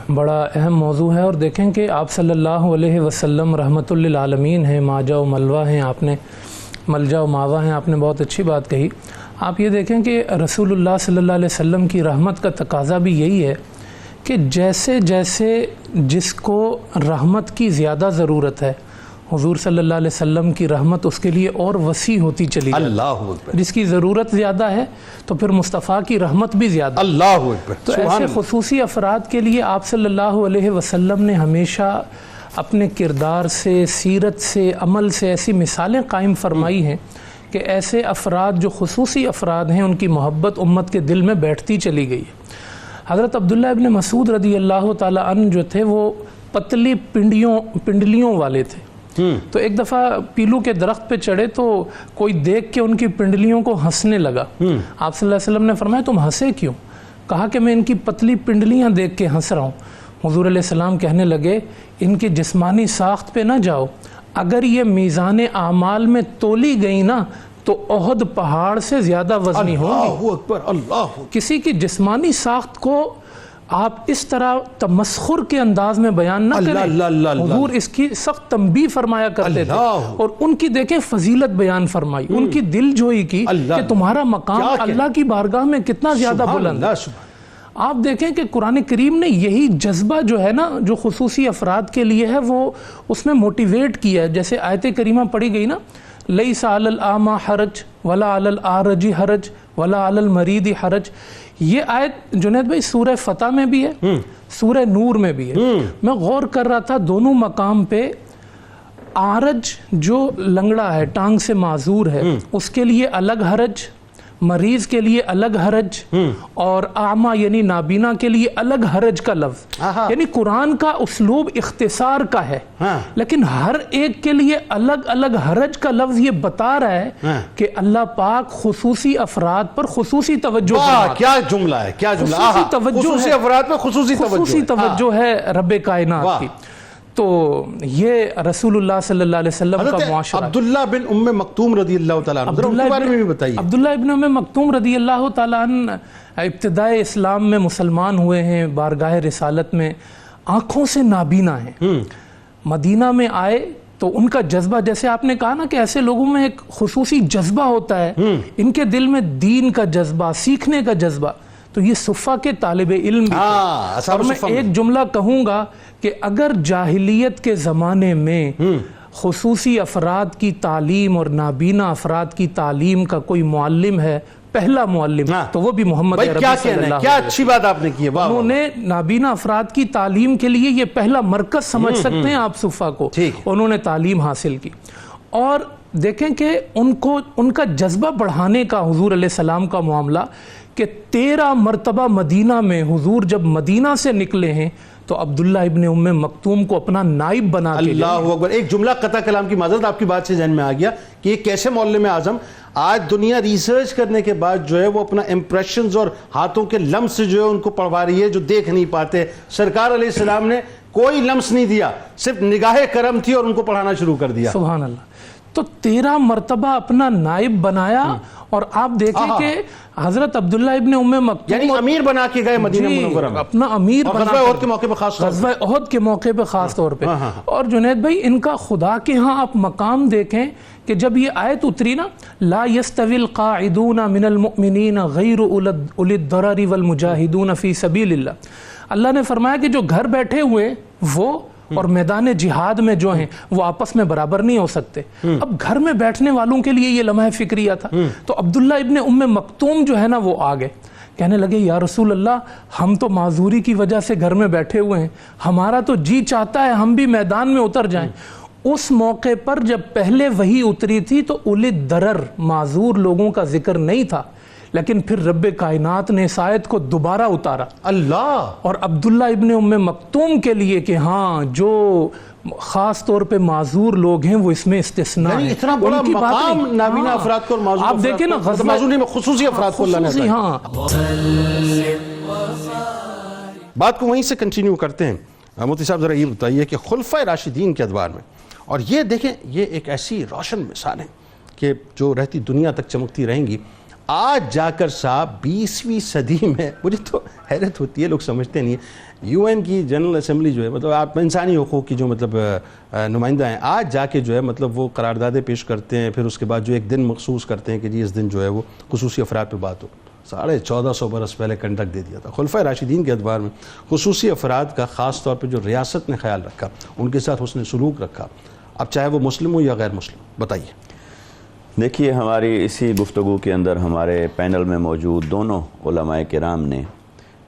بڑا اہم موضوع ہے, اور دیکھیں کہ آپ صلی اللہ علیہ وسلم رحمت للعالمین ہیں, ماجا و ملوا ہیں, آپ نے ملجا و ماوا ہیں, آپ نے بہت اچھی بات کہی. آپ یہ دیکھیں کہ رسول اللہ صلی اللہ علیہ وسلم کی رحمت کا تقاضا بھی یہی ہے کہ جیسے جیسے جس کو رحمت کی زیادہ ضرورت ہے حضور صلی اللہ علیہ وسلم کی رحمت اس کے لیے اور وسیع ہوتی چلی جاتی ہے. اللہ اکبر. جس کی ضرورت زیادہ ہے تو پھر مصطفیٰ کی رحمت بھی زیادہ. اللہ اکبر. تو ایسے خصوصی افراد کے لیے آپ صلی اللہ علیہ وسلم نے ہمیشہ اپنے کردار سے, سیرت سے, عمل سے ایسی مثالیں قائم فرمائی ہیں کہ ایسے افراد جو خصوصی افراد ہیں ان کی محبت امت کے دل میں بیٹھتی چلی گئی ہے. حضرت عبداللہ ابن مسعود رضی اللہ تعالیٰ عنہ جو تھے وہ پتلی پنڈلیوں والے تھے. تو ایک دفعہ پیلو کے درخت پہ چڑھے تو کوئی دیکھ کے ان کی پنڈلیوں کو ہنسنے لگا. آپ صلی اللہ علیہ وسلم نے فرمایا تم ہنسے کیوں؟ کہا کہ میں ان کی پتلی پنڈلیاں دیکھ کے ہنس رہا ہوں. حضور علیہ السلام کہنے لگے ان کی جسمانی ساخت پہ نہ جاؤ, اگر یہ میزان اعمال میں تولی گئی نا تو احد پہاڑ سے زیادہ وزنی ہوگی. اللہ اکبر. اللہ. کسی کی جسمانی ساخت کو آپ اس طرح تمسخر کے انداز میں بیان نہ کریں. حضور اس کی سخت تنبیہ فرمایا کرتے تھے اور ان کی دیکھیں فضیلت بیان فرمائی, ان کی دل جوئی کی کہ تمہارا مقام اللہ کی بارگاہ میں کتنا زیادہ بلند ہے. آپ دیکھیں کہ قرآن کریم نے یہی جذبہ جو ہے نا جو خصوصی افراد کے لیے ہے وہ اس میں موٹیویٹ کیا ہے. جیسے آیت کریمہ پڑھی گئی نا, لیس علی الاعمی حرج ولا علی الاعرج حرج ولا علی المریض حرج. یہ آیت جنید بھائی سورہ فتح میں بھی ہے, سورہ نور میں بھی ہے. میں غور کر رہا تھا دونوں مقام پہ عارج جو لنگڑا ہے, ٹانگ سے معذور ہے, اس کے لیے الگ حرج, مریض کے لیے الگ حرج, اور اعمیٰ یعنی نابینا کے لیے الگ حرج کا لفظ. یعنی قرآن کا اسلوب اختصار کا ہے, لیکن ہر ایک کے لیے الگ الگ حرج کا لفظ یہ بتا رہا ہے کہ اللہ پاک خصوصی افراد پر خصوصی توجہ. کیا جملہ ہے, کیا جملہ. خصوصی توجہ, خصوصی افراد پر خصوصی توجہ ہے رب کائنات کی. تو یہ رسول اللہ صلی اللہ علیہ وسلم کا معاشرہ. عبداللہ بن ام مکتوم رضی اللہ تعالیٰ عنہ, ان کے بارے میں بھی بتائیے. عبداللہ ابن ام مکتوم رضی اللہ تعالیٰ عنہ ابتدائے اسلام میں مسلمان ہوئے ہیں, بارگاہ رسالت میں آنکھوں سے نابینا ہیں. مدینہ میں آئے تو ان کا جذبہ, جیسے آپ نے کہا نا کہ ایسے لوگوں میں ایک خصوصی جذبہ ہوتا ہے, ان کے دل میں دین کا جذبہ, سیکھنے کا جذبہ. تو یہ صفہ کے طالب علم بھی تھے. اور میں ایک جملہ کہوں گا کہ اگر جاہلیت کے زمانے میں خصوصی افراد کی تعلیم اور نابینا افراد کی تعلیم کا کوئی معلم ہے، پہلا معلم، تو وہ بھی محمد عربی صلی اللہ علیہ وسلم۔ کیا اچھی بات آپ نے کی ہے، انہوں نے نابینا افراد کی تعلیم کے لیے یہ پہلا مرکز سمجھ سکتے ہیں آپ صفحہ کو، انہوں نے تعلیم حاصل کی۔ اور دیکھیں کہ ان کا جذبہ بڑھانے کا حضور علیہ السلام کا معاملہ کہ 13 مرتبہ مدینہ میں حضور جب مدینہ سے نکلے ہیں تو عبداللہ ابن ام مکتوم کو اپنا نائب بنا کے اللہ اکبر۔ ایک جملہ قطع کلام کی معذرت، آپ کی بات سے ذہن میں آ گیا کہ یہ کیسے معلم اعظم آج دنیا ریسرچ کرنے کے بعد جو ہے وہ اپنا امپریشنز اور ہاتھوں کے لمس سے جو ہے ان کو پڑھوا رہی ہے جو دیکھ نہیں پاتے۔ سرکار علیہ السلام نے کوئی لمس نہیں دیا، صرف نگاہ کرم تھی اور ان کو پڑھانا شروع کر دیا۔ سبحان اللہ۔ تو 13 مرتبہ اپنا نائب بنایا، اور آپ دیکھیں کہ حضرت عبداللہ ابن ام مکتوم یعنی امیر بنا کے گئے مدینہ منورہ میں، اپنا امیر بنا غزوہ احد کے موقع پہ خاص طور پہ، غزوہ احد کے موقع پہ خاص طور پہ۔ اور جنید بھائی ان کا خدا کے ہاں آپ مقام دیکھیں کہ جب یہ آیت اتری نا، لا يستوی القاعدون من المؤمنین غیر اولی الضرر والمجاہدون فی سبیل اللہ، اللہ نے فرمایا کہ جو گھر بیٹھے ہوئے وہ اور میدان جہاد میں جو ہیں وہ آپس میں برابر نہیں ہو سکتے۔ اب گھر میں بیٹھنے والوں کے لیے یہ لمحہ فکریہ تھا۔ تو عبداللہ ابن ام مکتوم جو ہے نا وہ آگے کہنے لگے یا رسول اللہ ہم تو معذوری کی وجہ سے گھر میں بیٹھے ہوئے ہیں، ہمارا تو جی چاہتا ہے ہم بھی میدان میں اتر جائیں۔ اس موقع پر جب پہلے وحی اتری تھی تو اولی درر معذور لوگوں کا ذکر نہیں تھا، لیکن پھر رب کائنات نے اس آیت کو دوبارہ اتارا اللہ، اور عبداللہ ابن ام مکتوم کے لیے کہ ہاں جو خاص طور پہ معذور لوگ ہیں وہ اس میں استثناء ہیں۔ اتنا بڑا مقام نابینا افراد کو اور معذور آپ دیکھیں نا معذور میں خصوصی افراد کو اللہ نے عطا ہاں۔ بات کو وہیں سے کنٹینیو کرتے ہیں۔ مفتی صاحب ذرا یہ بتائیے کہ خلفائے راشدین کے ادوار میں، اور یہ دیکھیں یہ ایک ایسی روشن مثال ہے کہ جو رہتی دنیا تک چمکتی رہیں گی۔ آج جا کر صاحب 20ویں صدی میں، مجھے تو حیرت ہوتی ہے، لوگ سمجھتے نہیں ہیں، یو این کی جنرل اسمبلی جو ہے مطلب آپ انسانی حقوق کی جو مطلب نمائندہ ہیں، آج جا کے جو ہے مطلب وہ قراردادیں پیش کرتے ہیں، پھر اس کے بعد جو ایک دن مخصوص کرتے ہیں کہ جی اس دن جو ہے وہ خصوصی افراد پہ بات ہو۔ 1450 برس پہلے کنڈکٹ دے دیا تھا۔ خلفائے راشدین کے ادوار میں خصوصی افراد کا خاص طور پہ جو ریاست نے خیال رکھا، ان کے ساتھ حسن سلوک رکھا، اب چاہے وہ مسلم ہو یا غیر مسلم، بتائیے۔ دیکھیے ہماری اسی گفتگو کے اندر ہمارے پینل میں موجود دونوں علماء کرام نے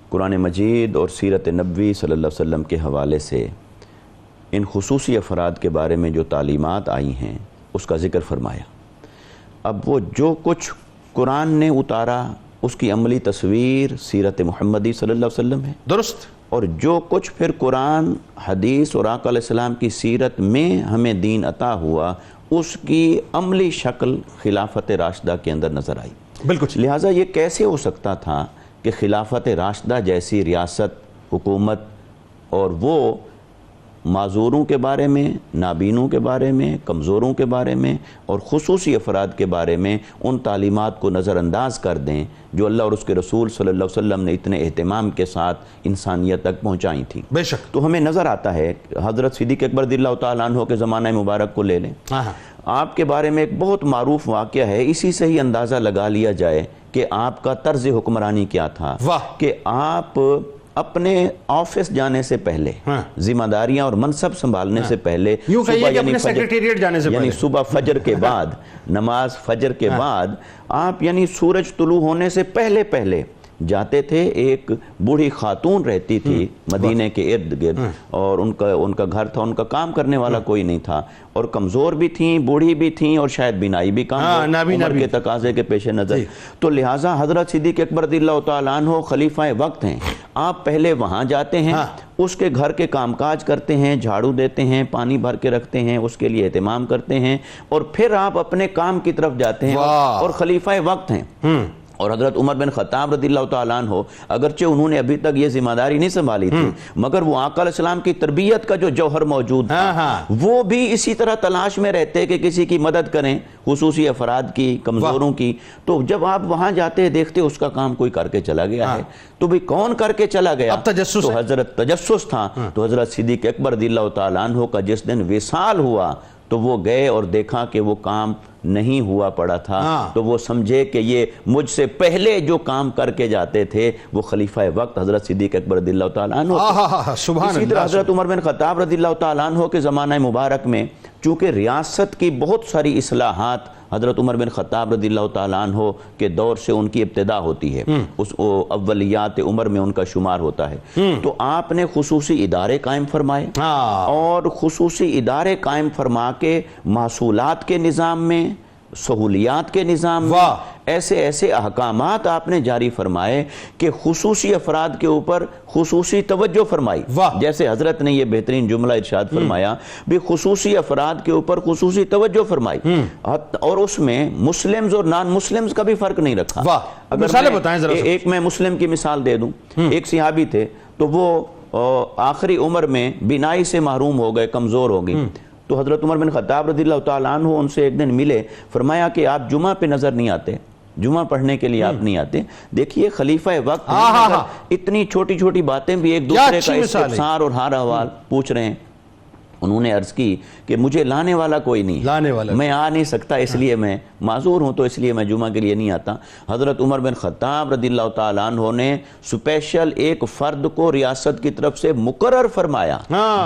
قرآن مجید اور سیرت نبوی صلی اللہ علیہ وسلم کے حوالے سے ان خصوصی افراد کے بارے میں جو تعلیمات آئی ہیں اس کا ذکر فرمایا۔ اب وہ جو کچھ قرآن نے اتارا اس کی عملی تصویر سیرت محمدی صلی اللہ علیہ وسلم ہے، درست، اور جو کچھ پھر قرآن، حدیث اور آقا علیہ السلام کی سیرت میں ہمیں دین عطا ہوا اس کی عملی شکل خلافت راشدہ کے اندر نظر آئی۔ بالکل۔ لہٰذا یہ کیسے ہو سکتا تھا کہ خلافت راشدہ جیسی ریاست، حکومت، اور وہ معذوروں کے بارے میں، نابینوں کے بارے میں، کمزوروں کے بارے میں اور خصوصی افراد کے بارے میں ان تعلیمات کو نظر انداز کر دیں جو اللہ اور اس کے رسول صلی اللہ علیہ وسلم نے اتنے اہتمام کے ساتھ انسانیت تک پہنچائی تھیں۔ بے شک۔ تو ہمیں نظر آتا ہے حضرت صدیق اکبر رضی اللہ تعالیٰ عنہ کے زمانہ مبارک کو لے لیں، آپ کے بارے میں ایک بہت معروف واقعہ ہے، اسی سے ہی اندازہ لگا لیا جائے کہ آپ کا طرز حکمرانی کیا تھا۔ کہ آپ اپنے آفس جانے سے پہلے، ذمہ داریاں اور منصب سنبھالنے سے پہلے، یوں کہیے کہ اپنے سیکریٹریٹ جانے سے پہلے، یعنی صبح فجر کے بعد، نماز فجر کے بعد آپ یعنی سورج طلوع ہونے سے پہلے جاتے تھے۔ ایک بوڑھی خاتون رہتی تھی مدینے کے ارد گرد، اور ان کا گھر تھا، ان کا کام کرنے والا کوئی نہیں تھا، اور کمزور بھی تھیں، بوڑھی بھی تھیں، اور شاید بینائی بھی کام عمر کے تقاضے کے پیش نظر۔ تو لہٰذا حضرت صدیق اکبر رضی اللہ تعالیٰ عنہ خلیفہ وقت ہیں، آپ پہلے وہاں جاتے ہیں، اس کے گھر کے کام کاج کرتے ہیں، جھاڑو دیتے ہیں، پانی بھر کے رکھتے ہیں، اس کے لیے اہتمام کرتے ہیں، اور پھر آپ اپنے کام کی طرف جاتے ہیں، اور خلیفہ وقت ہیں۔ اور حضرت عمر بن خطاب رضی اللہ تعالیٰ عنہ اگرچہ انہوں نے ابھی تک یہ ذمہ داری نہیں سنبھالی تھی، مگر وہ آقا علیہ السلام کی تربیت کا جو جوہر موجود تھا وہ بھی اسی طرح تلاش میں رہتے کہ کسی کی مدد کریں، خصوصی افراد کی، کمزوروں کی۔ تو جب آپ وہاں جاتے دیکھتے اس کا کام کوئی کر کے چلا گیا ہے، تو بھی کون کر کے چلا گیا؟ اب تجسس، تو حضرت تجسس تھا۔ تو حضرت صدیق اکبر رضی اللہ تعالیٰ عنہ کا جس دن وصال ہوا تو وہ گئے اور دیکھا کہ وہ کام نہیں ہوا پڑا تھا، تو وہ سمجھے کہ یہ مجھ سے پہلے جو کام کر کے جاتے تھے وہ خلیفہ وقت حضرت صدیق اکبر رضی اللہ تعالیٰ عنہ تھے۔ اسی طرح حضرت عمر بن خطاب رضی اللہ تعالیٰ عنہ کے زمانہ مبارک میں چونکہ ریاست کی بہت ساری اصلاحات حضرت عمر بن خطاب رضی اللہ تعالیٰ عنہ کے دور سے ان کی ابتدا ہوتی ہے، اس اولیات عمر میں ان کا شمار ہوتا ہے، تو آپ نے خصوصی ادارے قائم فرمائے، اور خصوصی ادارے قائم فرما کے محصولات کے نظام میں، سہولیات کے نظام میں ایسے ایسے احکامات آپ نے جاری فرمائے کہ خصوصی افراد کے اوپر خصوصی توجہ فرمائی۔ جیسے حضرت نے یہ بہترین جملہ ارشاد فرمایا بھی خصوصی افراد کے اوپر خصوصی توجہ فرمائی، اور اس میں مسلمز اور نان مسلمز کا بھی فرق نہیں رکھا۔ ایک میں مسلم کی مثال دے دوں، ایک صحابی تھے تو وہ آخری عمر میں بینائی سے محروم ہو گئے، کمزور ہو گئی، تو حضرت عمر بن خطاب رضی اللہ تعالیٰ عنہ ان سے ایک دن ملے، فرمایا کہ آپ جمعہ پہ نظر نہیں آتے، جمعہ پڑھنے کے لیے آپ نہیں آتے۔ دیکھیے خلیفہ وقت اتنی چھوٹی چھوٹی باتیں بھی ایک دوسرے کا استفسار اور حال احوال پوچھ رہے ہیں۔ انہوں نے عرض کی کہ مجھے لانے والا کوئی نہیں، میں آ نہیں سکتا، اس لیے میں معذور ہوں، تو اس لیے میں جمعہ کے لیے نہیں آتا۔ حضرت عمر بن خطاب رضی اللہ تعالیٰ عنہ نے سپیشل ایک فرد کو ریاست کی طرف سے مقرر فرمایا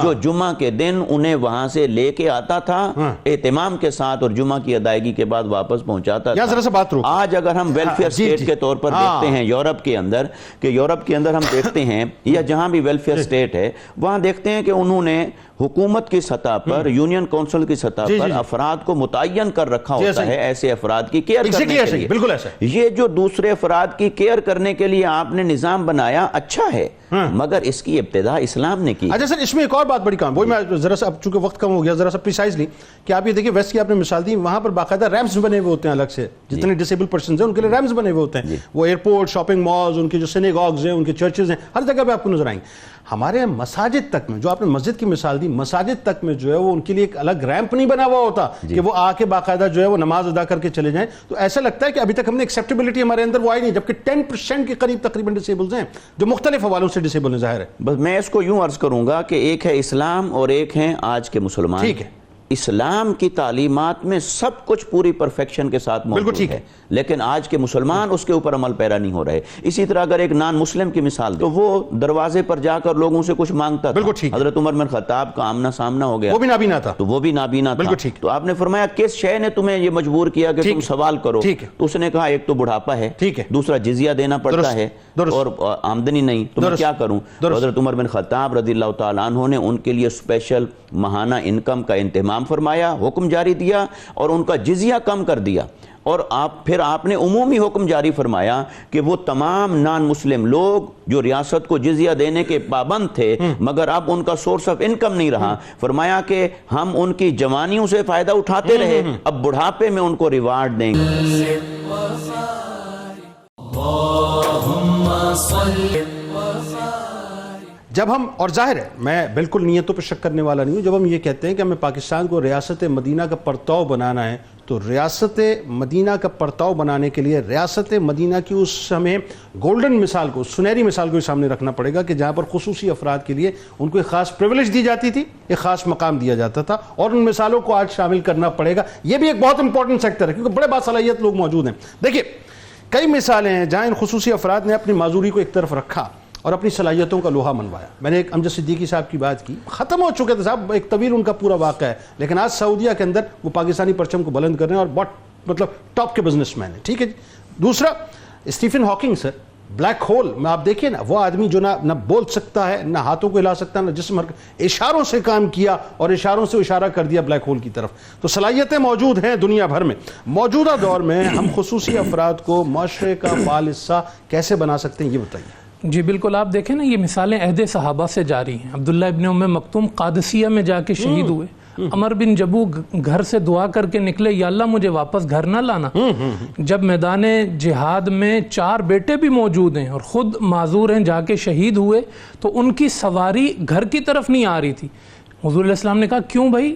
جو جمعہ کے دن انہیں وہاں سے لے کے آتا تھا اہتمام کے ساتھ، اور جمعہ کی ادائیگی کے بعد واپس پہنچاتا تھا۔ آج اگر ہم ویلفیئر اسٹیٹ کے طور پر دیکھتے ہیں یورپ کے اندر، کہ یورپ کے اندر ہم دیکھتے ہیں یا جہاں بھی ویلفیئر اسٹیٹ ہے وہاں دیکھتے ہیں کہ انہوں نے حکومت کی سطح پر، یونین کونسل کی سطح پر افراد کو متعین کر رکھا ہوتا ہے ایسے افراد کی کیئر کرنے کے لیے۔ بالکل ایسا یہ جو دوسرے افراد کی کیئر کرنے کے لیے آپ نے نظام بنایا اچھا ہے، مگر اس کی ابتدا اسلام نے کی۔ اچھا سر، اس میں ایک اور بات بڑی کام، وہی میں ذرا سا، اب چونکہ وقت کم ہو گیا، ذرا سا پریسائزلی کہ آپ یہ دیکھیں ویسٹ کی آپ نے مثال دی، وہاں پر باقاعدہ ریمز بنے ہوئے ہوتے ہیں الگ سے، جتنے ڈسیبل پرسنز ہیں ان کے لیے ریمز بنے ہوئے ہوتے ہیں، وہ ایئرپورٹ، شاپنگ مالز، ان کے جو سینیگاگز ہیں، ان کے چرچز ہیں، ہر جگہ پہ آپ کو نظر آئیں گے۔ ہمارے مساجد تک میں، جو آپ نے مسجد کی مثال دی، مساجد تک میں جو ہے وہ ان کے لیے ایک الگ ریمپ نہیں بنا ہوا ہوتا کہ وہ آ کے باقاعدہ جو ہے وہ نماز ادا کر کے چلے جائیں، تو ایسا لگتا ہے کہ ابھی تک ہم نے ایکسیپٹیبلٹی ہمارے اندر وہ آئی نہیں، جبکہ 10% کے قریب تقریباً ڈسیبلز ہیں جو مختلف حوالوں سے ڈسیبل ہیں، ظاہر ہے۔ بس میں اس کو یوں عرض کروں گا کہ ایک ہے اسلام اور ایک ہیں آج کے مسلمان۔ ٹھیک ہے، اسلام کی تعلیمات میں سب کچھ پوری پرفیکشن کے ساتھ موجود ہے، لیکن آج کے مسلمان اس کے اوپر عمل پیرا نہیں ہو رہے۔ اسی طرح اگر ایک نان مسلم کی مثال تو وہ دروازے پر جا کر لوگوں سے کچھ مانگتا تھا، حضرت عمر بن خطاب کا آمنا سامنا ہو گیا، وہ بھی نابینا تھا، تو وہ بھی نابینا تھا، تو آپ نے فرمایا کس شے نے تمہیں یہ مجبور کیا کہ تم سوال کرو؟ تو اس نے کہا ایک تو بڑھاپا ہے، دوسرا جزیہ دینا پڑتا ہے، اور آمدنی نہیں، تو میں کیا کروں؟ حضرت عمر بن خطاب رضی اللہ تعالیٰ عنہ نے ان کے لیے اسپیشل ماہانہ انکم کا انتظام فرمایا، حکم جاری دیا اور ان کا جزیہ کم کر دیا، اور پھر آپ نے عمومی حکم جاری فرمایا کہ وہ تمام نان مسلم لوگ جو ریاست کو جزیہ دینے کے پابند تھے مگر اب ان کا سورس آف انکم نہیں رہا، فرمایا کہ ہم ان کی جوانیوں سے فائدہ اٹھاتے رہے، اب بڑھاپے میں ان کو ریوارڈ دیں گے۔ جب ہم، اور ظاہر ہے میں بالکل نیتوں پہ شک کرنے والا نہیں ہوں، جب ہم یہ کہتے ہیں کہ ہمیں پاکستان کو ریاست مدینہ کا پرتاؤ بنانا ہے، تو ریاست مدینہ کا پرتاؤ بنانے کے لیے ریاست مدینہ کی اس ہمیں گولڈن مثال کو، سنہری مثال کو سامنے رکھنا پڑے گا کہ جہاں پر خصوصی افراد کے لیے ان کو ایک خاص پریویلیج دی جاتی تھی، ایک خاص مقام دیا جاتا تھا، اور ان مثالوں کو آج شامل کرنا پڑے گا۔ یہ بھی ایک بہت امپورٹنٹ سیکٹر ہے کیونکہ بڑے باصلاحیت لوگ موجود ہیں۔ دیکھیے کئی مثالیں ہیں جہاں ان خصوصی افراد نے اپنی معذوری کو ایک طرف رکھا اور اپنی صلاحیتوں کا لوہا منوایا۔ میں نے ایک امجد صدیقی صاحب کی بات کی، ختم ہو چکے تھے صاحب، ایک طویل ان کا پورا واقعہ ہے، لیکن آج سعودیہ کے اندر وہ پاکستانی پرچم کو بلند کر رہے ہیں اور بہت مطلب ٹاپ کے بزنس مین ہیں، ٹھیک ہے جی۔ دوسرا اسٹیفن ہاکنگ سر، بلیک ہول میں آپ دیکھیے نا، وہ آدمی جو نہ بول سکتا ہے، نہ ہاتھوں کو ہلا سکتا ہے، نہ جسم اشاروں سے کام کیا اور اشاروں سے اشارہ کر دیا بلیک ہول کی طرف۔ تو صلاحیتیں موجود ہیں دنیا بھر میں۔ موجودہ دور میں ہم خصوصی افراد کو معاشرے کا فعال حصہ کیسے بنا سکتے ہیں، یہ بتائیے۔ جی بالکل، آپ دیکھیں نا یہ مثالیں عہد صحابہ سے جاری ہیں۔ عبداللہ ابن ام مکتوم قادسیہ میں جا کے شہید ہوئے، عمر بن جبو گھر سے دعا کر کے نکلے، یا اللہ مجھے واپس گھر نہ لانا۔ جب میدان جہاد میں 4 بیٹے بھی موجود ہیں اور خود معذور ہیں، جا کے شہید ہوئے، تو ان کی سواری گھر کی طرف نہیں آ رحی تھی۔ حضور علیہ السلام نے کہا کیوں بھائی؟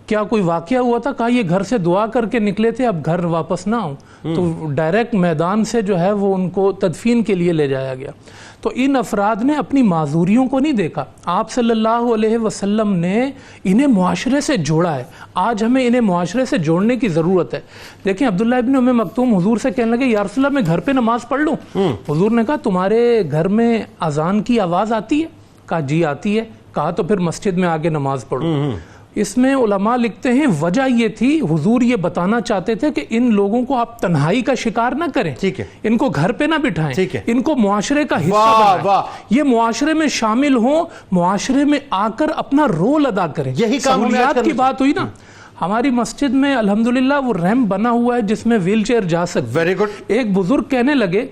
کیا کوئی واقعہ ہوا تھا؟ کہا یہ گھر سے دعا کر کے نکلے تھے، اب گھر واپس نہ آؤں، تو ڈائریکٹ میدان سے جو ہے وہ ان کو تدفین کے لیے لے جایا گیا۔ تو ان افراد نے اپنی معذوریوں کو نہیں دیکھا، آپ صلی اللہ علیہ وسلم نے انہیں معاشرے سے جوڑا ہے۔ آج ہمیں انہیں معاشرے سے جوڑنے کی ضرورت ہے۔ دیکھیں عبداللہ ابن ام مکتوم حضور سے کہنے لگے یا رسول اللہ میں گھر پہ نماز پڑھ لوں؟ حضور نے کہا تمہارے گھر میں اذان کی آواز آتی ہے؟ کہا جی آتی ہے۔ کہا تو پھر مسجد میں آگے نماز پڑھو۔ اس میں علماء لکھتے ہیں وجہ یہ تھی، حضور یہ بتانا چاہتے تھے کہ ان لوگوں کو آپ تنہائی کا شکار نہ کریں، ٹھیک ہے، ان کو گھر پہ نہ بٹھائیں، ٹھیک ہے، ان کو معاشرے کا حصہ واہ بنائیں، یہ معاشرے میں شامل ہوں، معاشرے میں آ کر اپنا رول ادا کریں۔ یہی کام ہمیں آج سہولیات کی کرنا بات ہوئی نا، ہماری مسجد میں الحمدللہ وہ ریمپ بنا ہوا ہے جس میں ویل چیئر جا سکتے۔ Very good. ایک بزرگ کہنے لگے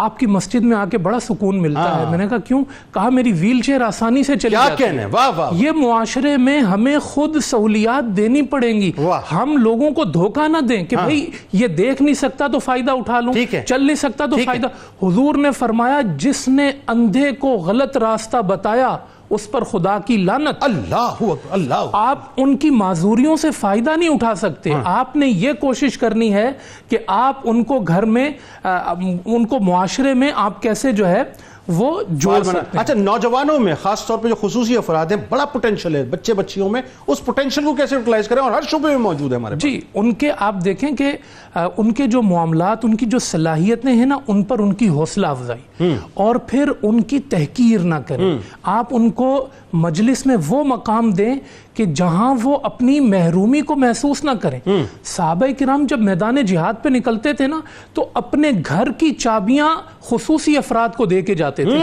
آپ کی مسجد میں آ کے بڑا سکون ملتا ہے۔ میں نے کہا کیوں؟ کہا میری ویل چیئر آسانی سے چلی جاتی ہے۔ واہ واہ، یہ معاشرے میں ہمیں خود سہولیات دینی پڑیں گی، ہم لوگوں کو دھوکہ نہ دیں کہ بھئی یہ دیکھ نہیں سکتا تو فائدہ اٹھا لوں، چل نہیں سکتا تو فائدہ۔ حضور نے فرمایا جس نے اندھے کو غلط راستہ بتایا اس پر خدا کی لعنت۔ اللہ اللہ، آپ ان کی معذوریوں سے فائدہ نہیں اٹھا سکتے، آپ نے یہ کوشش کرنی ہے کہ آپ ان کو گھر میں ان کو معاشرے میں آپ کیسے جو ہے وہ جوڑ سکتے ہیں۔ اچھا نوجوانوں میں خاص طور پہ جو خصوصی افراد ہیں بڑا پوٹینشل ہے، بچے بچیوں میں، اس پوٹینشل کو کیسے یوٹیلائز کریں؟ اور ہر شعبے میں موجود ہے ہمارے پاس۔ جی ان کے آپ دیکھیں کہ ان کے جو معاملات، ان کی جو صلاحیتیں ہیں نا، ان پر ان کی حوصلہ افزائی اور پھر ان کی تحقیر نہ کریں۔ آپ ان کو مجلس میں وہ مقام دیں کہ جہاں وہ اپنی محرومی کو محسوس نہ کریں۔ صحابہ کرام جب میدان جہاد پہ نکلتے تھے نا تو اپنے گھر کی چابیاں خصوصی افراد کو دے کے جاتے تھے،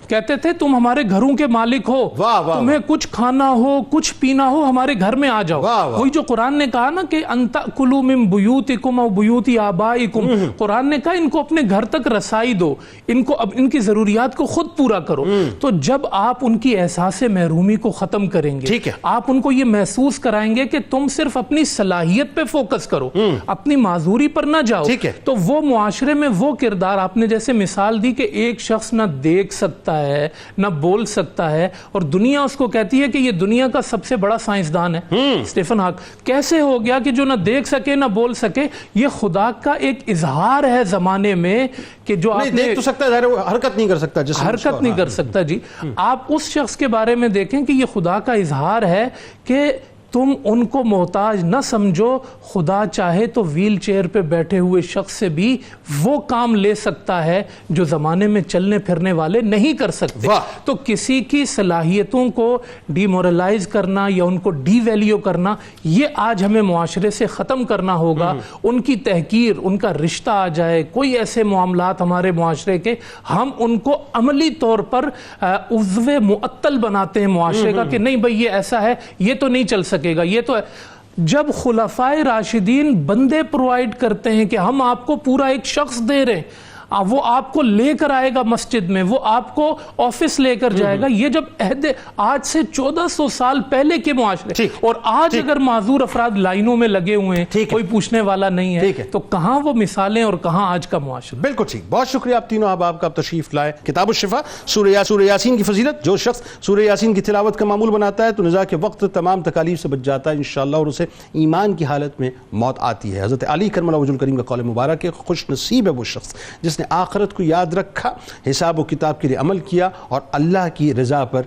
کہتے تھے تم ہمارے گھروں کے مالک ہو، تمہیں کچھ کھانا ہو کچھ پینا ہو ہمارے گھر میں آ جاؤ۔ وہی جو قرآن نے کہا نا کہ ان تأکلوا من بیوتکم او بیوت آبائکم، قرآن نے کہا ان کو اپنے گھر تک رسائی دو، ان کو اب ان کی ضروریات کو خود پورا کرو۔ تو جب آپ ان کی احساس محرومی کو ختم کریں گے، آپ ان کو یہ محسوس کرائیں گے کہ تم صرف اپنی صلاحیت پہ فوکس کرو، اپنی معذوری پر نہ جاؤ، تو وہ معاشرے میں وہ کردار، آپ نے جیسے مثال دی کہ ایک شخص نہ دیکھ سکتا ہے نہ بول سکتا ہے اور دنیا اس کو کہتی ہے کہ یہ دنیا کا سب سے بڑا سائنسدان ہے، اسٹیفن ہاکنگ، کیسے ہو گیا کہ جو نہ دیکھ سکے نہ بول سکے؟ یہ خدا کا ایک اظہار ہے زمانے میں کہ جو آپ نے دیکھ تو سکتا ہے، حرکت نہیں کر سکتا، حرکت نہیں کر سکتا۔ جی آپ اس شخص کے بارے میں دیکھیں کہ یہ خدا کا اظہار ہے کہ تم ان کو محتاج نہ سمجھو، خدا چاہے تو ویل چیئر پہ بیٹھے ہوئے شخص سے بھی وہ کام لے سکتا ہے جو زمانے میں چلنے پھرنے والے نہیں کر سکتے۔ تو کسی کی صلاحیتوں کو ڈی مورلائز کرنا یا ان کو ڈی ویلیو کرنا، یہ آج ہمیں معاشرے سے ختم کرنا ہوگا۔ ان کی تحقیر، ان کا رشتہ آ جائے، کوئی ایسے معاملات ہمارے معاشرے کے، ہم ان کو عملی طور پر عضو معطل بناتے ہیں معاشرے کا کہ نہیں بھئی یہ ایسا ہے، یہ تو نہیں چل سکے گا، یہ تو ہے۔ جب خلفائے راشدین بندے پرووائڈ کرتے ہیں کہ ہم آپ کو پورا ایک شخص دے رہے ہیں، وہ آپ کو لے کر آئے گا مسجد میں، وہ آپ کو آفس لے کر جائے گا، یہ جب عہد آج سے 1400 سال پہلے کے معاشرے، اور آج اگر معذور افراد لائنوں میں لگے ہوئے ہیں، کوئی پوچھنے والا نہیں ہے، تو کہاں وہ مثالیں اور کہاں آج کا معاشرہ؟ بالکل ٹھیک۔ بہت شکریہ آپ تینوں احباب کا آپ تشریف لائے۔ کتاب الشفا، سورہ یاسین کی فضیلت، جو شخص سورہ یاسین کی تلاوت کا معمول بناتا ہے تو نزاع کے وقت تمام تکالیف سے بچ جاتا ہے انشاءاللہ، اور اسے ایمان کی حالت میں موت آتی ہے۔ حضرت علی کرم اللہ وجہ الکریم کا قول مبارک ہے، خوش نصیب ہے وہ شخص جس نے آخرت کو یاد رکھا، حساب و کتاب کے لیے عمل کیا اور اللہ کی رضا پر